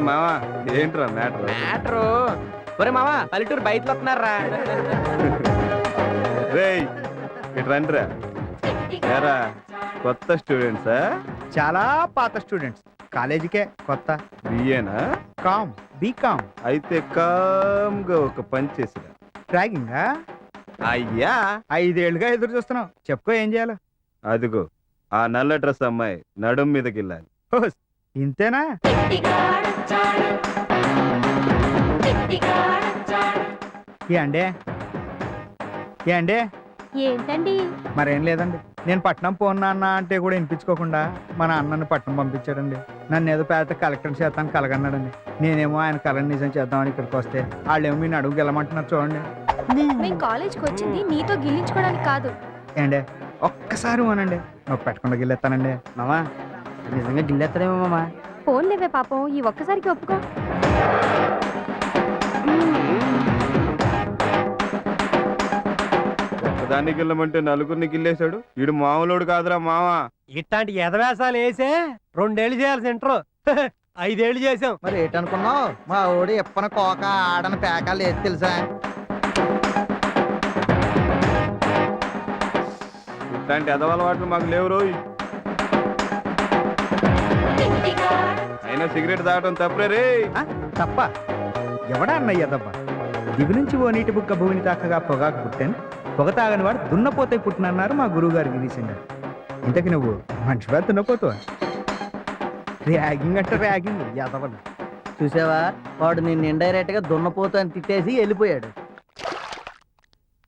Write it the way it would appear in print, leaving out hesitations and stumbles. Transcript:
మావా ఏంట్రా matter? Matter ఒరే మావా పల్లెటూరు బయటలో వస్తున్నారా? రేయ్ ఇటు రండిరా. ఏరా కొత్త స్టూడెంట్సా? చాలా పాత స్టూడెంట్స్, కాలేజీకే కొత్త. బిఏనా? Com, B Com. అయితే కామ్గా ఒక పని చేసిరా. ట్రాగింగా? అయ్యా 5 ఏళ్ళుగా ఎదురు చూస్తున్నాం, చెప్పుకో ఏం చేయాలో. అదిగో ఆ నల్ల డ్రెస్ అమ్మాయి నడుం మీదకి వెళ్ళాలి. ఓస్, ఇంతేనా? ఏండే ఏండే? ఏంటండి? మరేం లేదండి, నేను పట్నం పోన్నా అన్న అంటే కూడా వినిపించుకోకుండా మా నాన్న పట్నం పంపించాడండి. నన్ను ఏదో పేద కలెక్టర్ చేస్తాను కలగన్నాడండి. నేనేమో ఆయన కళను నిజం చేద్దామని ఇక్కడికి వస్తే వాళ్ళేమో మీ అడుగు గెలమంటున్నారు చూడండి. మేము కాలేజ్కి వచ్చింది నీతో గిల్లించుకోవడానికి కాదు. ఏండే ఒక్కసారి అనండి, నొప్పి పెట్టకుండా గిల్లెత్తానండి. మామా నిజంగా గిల్లెత్తడేమో మామా. ఫోన్ లేవే పాపం, ఈ ఒక్కసారికి ఒప్పుకో. ఒక్కదాన్ని గిల్లమంటే నలుగురిని గిల్లేశాడు. వీడు మామూలుడు కాదురా మావా. ఇట్లాంటి ఎదవేసాలు వేసే 2 ఏళ్ళు చేయాల్సి ఇంటర్ 5 ఏళ్ళు చేసాం. మరి ఏంటనుకున్నావు, మా ఓడి ఎప్పన కోక ఆడని పేకాలు ఏది తెలుసా? ఇట్లాంటి ఎదవలవాట్లు మాకు లేవు రోయ్. అయినా సిగరెట్ తాగటం తప్పరే రే. ఆ, తప్ప ఎవడా అన్నయ్య తప్ప? దిగు నుంచి ఓ నీటి బుక్క భూమిని తాకగా పొగాకు పుట్టాను, పొగ తాగని వాడు దున్నపోతే పుట్టినన్నారు మా గురువు గారు గిరీశంగా. ఇంతకి నువ్వు మనిషిగా దున్నపోతావా? ర్యాగింగ్ అంటే ర్యాగింగ్ ఎదవలు. చూసావా, వాడు నిన్ను ఇండైరెక్ట్ గా దున్నపోతూ అని తిట్టేసి వెళ్ళిపోయాడు.